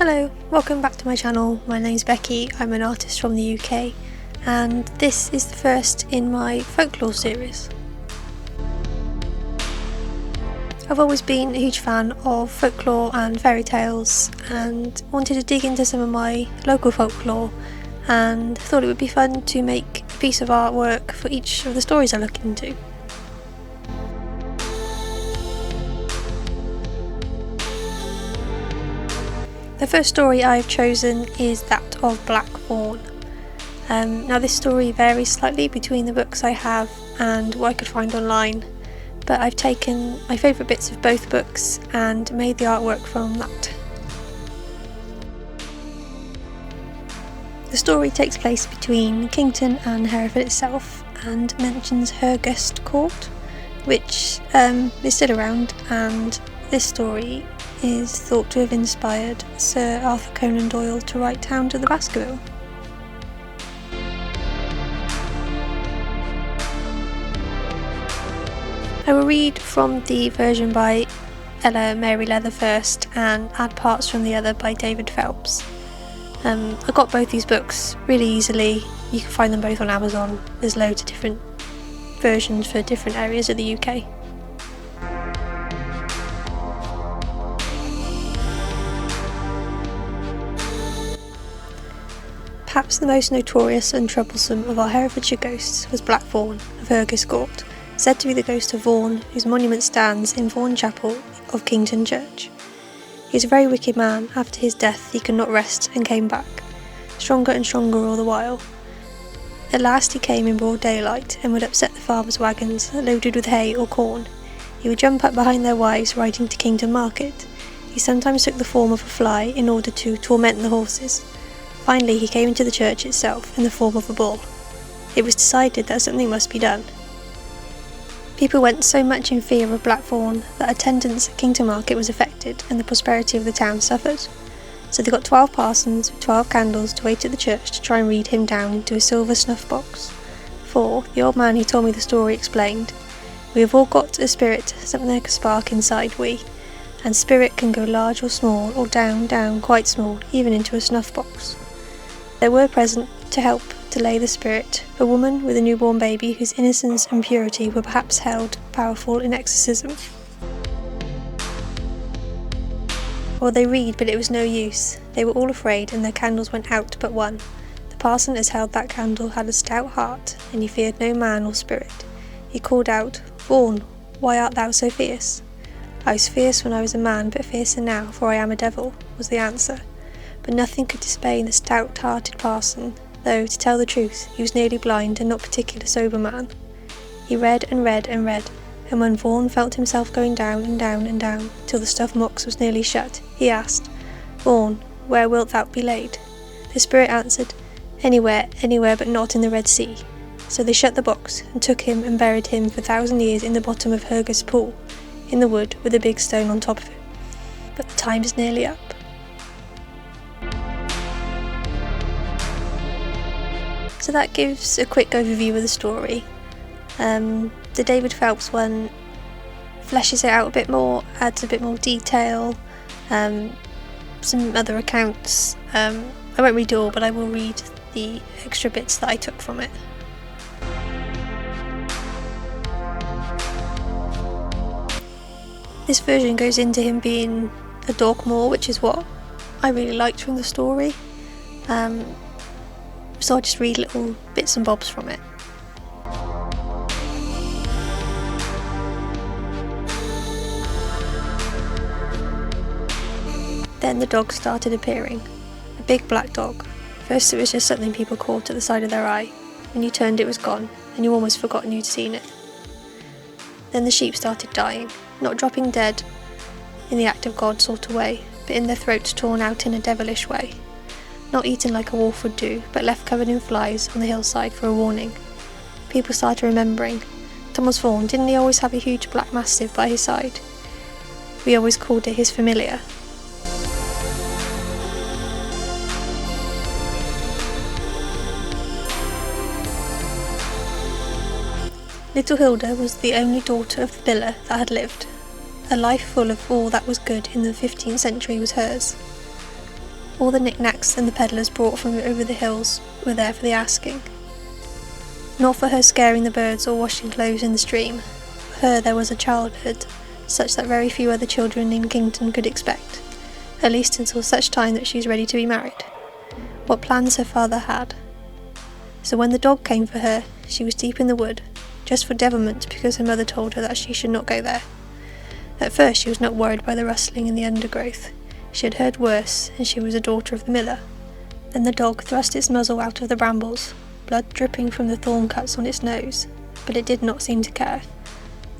Hello, welcome back to my channel. My name's Becky, I'm an artist from the UK, and this is the first in my folklore series. I've always been a huge fan of folklore and fairy tales and wanted to dig into some of my local folklore, and thought it would be fun to make a piece of artwork for each of the stories I look into. The first story I've chosen is that of Black Vaughan. Now this story varies slightly between the books I have and what I could find online, but I've taken my favourite bits of both books and made the artwork from that. The story takes place between Kington and Hereford itself and mentions Herefordshire Court, which is still around, and this story is thought to have inspired Sir Arthur Conan Doyle to write Hound of the Baskerville. I will read from the version by Ella Mary Leather first and add parts from the other by David Phelps. I got both these books really easily. You can find them both on Amazon. There's loads of different versions for different areas of the UK. Perhaps the most notorious and troublesome of our Herefordshire ghosts was Black Vaughan of Herefordshire Court, said to be the ghost of Vaughan, whose monument stands in Vaughan Chapel of Kington Church. He was a very wicked man. After his death he could not rest and came back, stronger and stronger all the while. At last he came in broad daylight and would upset the farmers' wagons loaded with hay or corn. He would jump up behind their wives riding to Kington Market. He sometimes took the form of a fly in order to torment the horses. Finally he came into the church itself in the form of a bull. It was decided that something must be done. People went so much in fear of Black Vaughan that attendance at Kington Market was affected and the prosperity of the town suffered. So they got 12 parsons with 12 candles to wait at the church to try and read him down into a silver snuff box. For, the old man who told me the story explained, "We have all got a spirit, something like a spark inside we, and spirit can go large or small, or down, quite small, even into a snuff box." There were present to help delay the spirit, a woman with a newborn baby whose innocence and purity were perhaps held powerful in exorcism. Or they read, but it was no use. They were all afraid, and their candles went out but one. The parson as held that candle had a stout heart, and he feared no man or spirit. He called out, "Vaughan, why art thou so fierce?" "I was fierce when I was a man, but fiercer now, for I am a devil," was the answer. But nothing could dismay the stout-hearted parson, though, to tell the truth, he was nearly blind and not particularly sober man. He read and read and read, and when Vaughan felt himself going down and down and down, till the stuff box was nearly shut, he asked, "Vaughan, where wilt thou be laid?" The spirit answered, "Anywhere, but not in the Red Sea." So they shut the box, and took him and buried him for 1,000 years in the bottom of Herefordshire Pool, in the wood with a big stone on top of it. But the time is nearly up. So that gives a quick overview of the story. The David Phelps one fleshes it out a bit more, adds a bit more detail, some other accounts. I won't read it all, but I will read the extra bits that I took from it. This version goes into him being a dog more, which is what I really liked from the story. So I'll just read little bits and bobs from it. Then the dog started appearing. A big black dog. First it was just something people caught at the side of their eye. When you turned it was gone, and you almost forgotten you'd seen it. Then the sheep started dying, not dropping dead in the act of God sort of way, but in their throats torn out in a devilish way. Not eaten like a wolf would do, but left covered in flies on the hillside for a warning. People started remembering. Thomas Vaughan, didn't he always have a huge black mastiff by his side? We always called it his familiar. Little Hilda was the only daughter of the biller that had lived. A life full of all that was good in the 15th century was hers. All the knickknacks and the pedlars brought from over the hills were there for the asking. Not for her scaring the birds or washing clothes in the stream. For her there was a childhood, such that very few other children in Kington could expect, at least until such time that she was ready to be married. What plans her father had. So when the dog came for her, she was deep in the wood, just for devilment because her mother told her that she should not go there. At first she was not worried by the rustling in the undergrowth. She had heard worse, and she was a daughter of the miller. Then the dog thrust its muzzle out of the brambles, blood dripping from the thorn cuts on its nose, but it did not seem to care,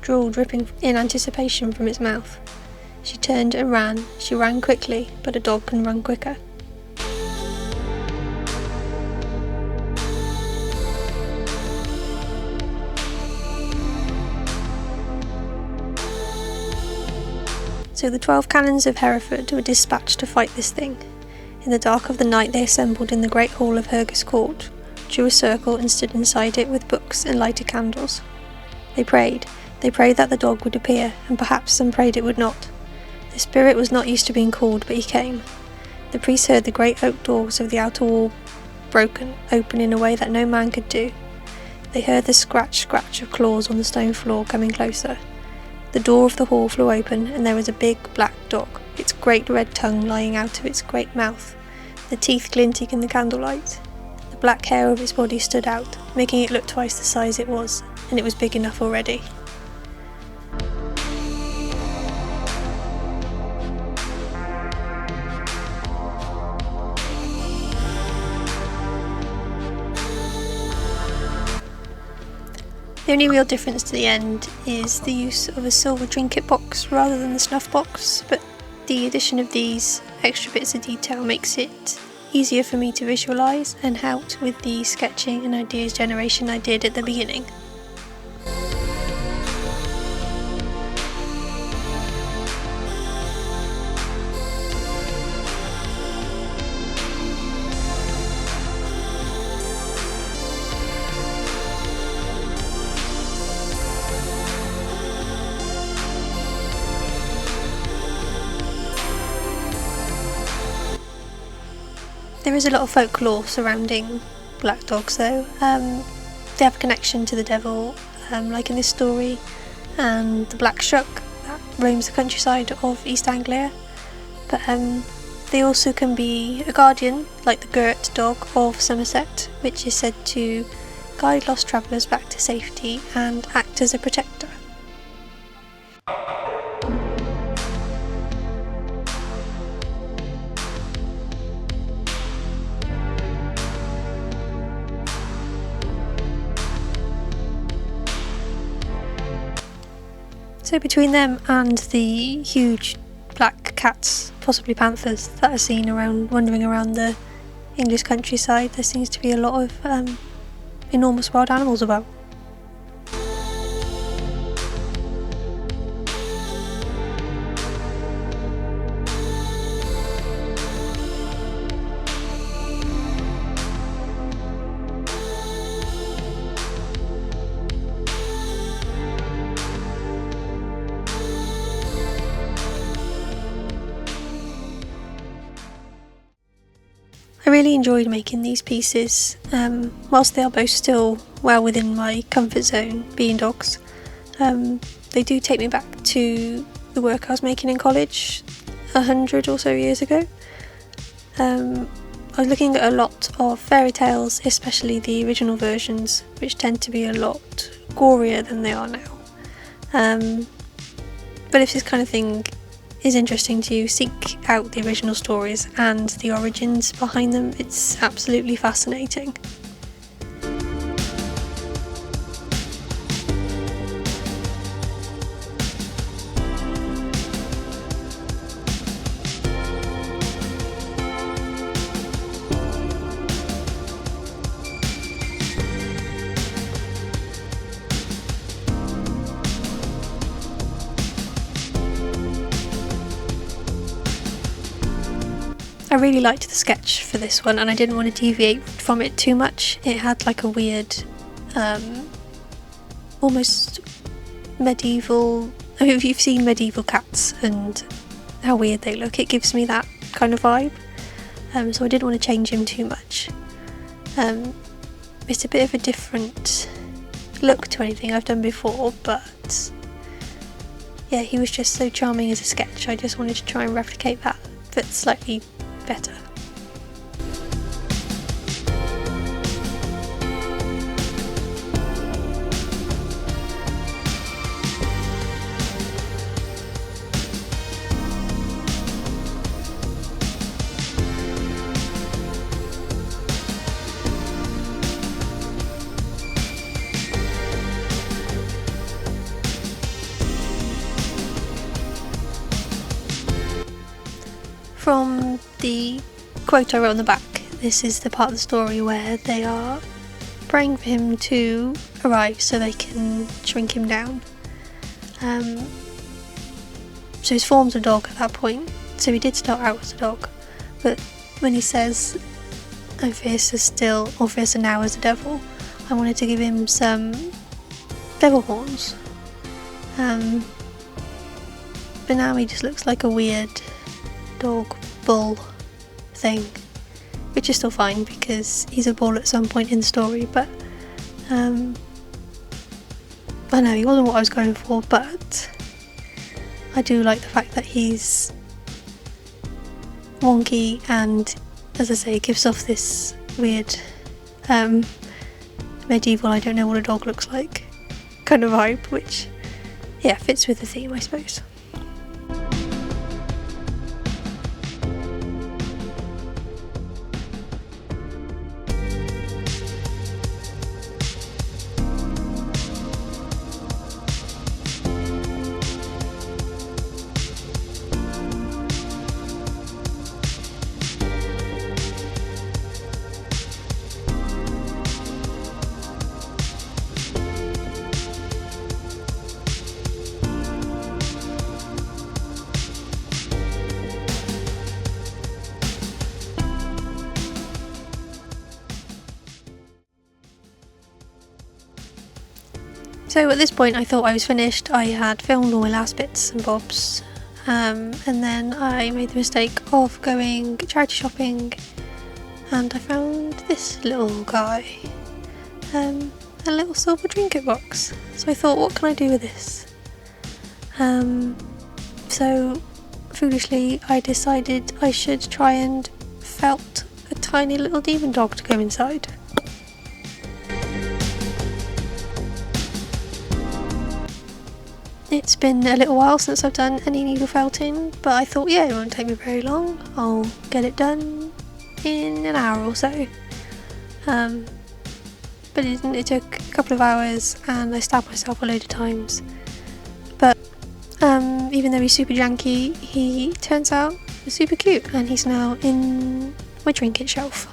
drool dripping in anticipation from its mouth. She turned and ran. She ran quickly, but a dog can run quicker. So the 12 canons of Hereford were dispatched to fight this thing. In the dark of the night they assembled in the great hall of Herefordshire Court, drew a circle and stood inside it with books and lighted candles. They prayed that the dog would appear, and perhaps some prayed it would not. The spirit was not used to being called, but he came. The priest heard the great oak doors of the outer wall broken open in a way that no man could do. They heard the scratch of claws on the stone floor coming closer. The door of the hall flew open, and there was a big black dog, its great red tongue lying out of its great mouth, the teeth glinting in the candlelight. The black hair of its body stood out, making it look twice the size it was, and it was big enough already. The only real difference to the end is the use of a silver trinket box rather than the snuff box, but the addition of these extra bits of detail makes it easier for me to visualise and helped with the sketching and ideas generation I did at the beginning. There is a lot of folklore surrounding black dogs though. They have a connection to the devil, like in this story, and the black shuck that roams the countryside of East Anglia. But they also can be a guardian, like the Gert dog of Somerset, which is said to guide lost travellers back to safety and act as a protector. So between them and the huge black cats, possibly panthers, that are seen wandering around the English countryside, there seems to be a lot of enormous wild animals about. I really enjoyed making these pieces, whilst they are both still well within my comfort zone, being dogs. They do take me back to the work I was making in college 100 or so years ago. I was looking at a lot of fairy tales, especially the original versions, which tend to be a lot gorier than they are now. But if this kind of thing is interesting to you, seek out the original stories and the origins behind them. It's absolutely fascinating. I really liked the sketch for this one, and I didn't want to deviate from it too much. It had like a weird, almost medieval. I mean, if you've seen medieval cats and how weird they look, it gives me that kind of vibe. so I didn't want to change him too much. It's a bit of a different look to anything I've done before, but yeah, he was just so charming as a sketch. I just wanted to try and replicate that, but slightly better. From the quote I wrote on the back, this is the part of the story where they are praying for him to arrive so they can shrink him down. So his form's a dog at that point, so he did start out as a dog, but when he says I'm fiercer still, or fiercer now as a devil, I wanted to give him some devil horns. But now he just looks like a weird dog bull thing, which is still fine because he's a bull at some point in the story, but I know he wasn't what I was going for, but I do like the fact that he's wonky and, as I say, gives off this weird medieval I don't know what a dog looks like kind of vibe, which yeah, fits with the theme, I suppose. So at this point I thought I was finished. I had filmed all my last bits and bobs, and then I made the mistake of going charity shopping and I found this little guy, a little silver trinket box. So I thought, what can I do with this? So foolishly I decided I should try and felt a tiny little demon dog to go inside. It's been a little while since I've done any needle felting, but I thought, yeah, it won't take me very long. I'll get it done in an hour or so. But it didn't. It took a couple of hours and I stabbed myself a load of times. But even though he's super janky, he turns out super cute and he's now in my trinket shelf.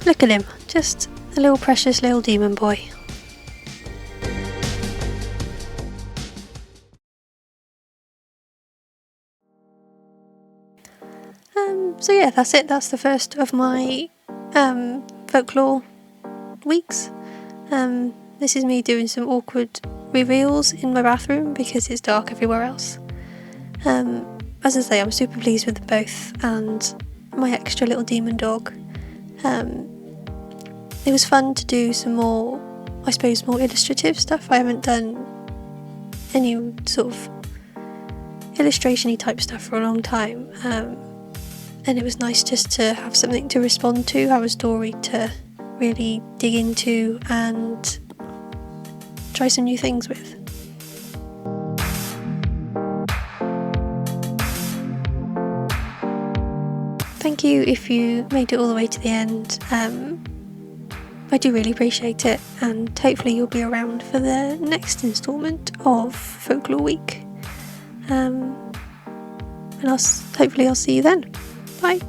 Look at him, just a little precious little demon boy. So yeah, that's it. That's the first of my folklore weeks. This is me doing some awkward reveals in my bathroom because it's dark everywhere else. As I say, I'm super pleased with them both, and my extra little demon dog. It was fun to do some more, I suppose, more illustrative stuff. I haven't done any sort of illustration-y type stuff for a long time, and it was nice just to have something to respond to, have a story to really dig into and try some new things with. Thank you if you made it all the way to the end. I do really appreciate it, and hopefully you'll be around for the next instalment of Folklore Week. And hopefully I'll see you then. Bye.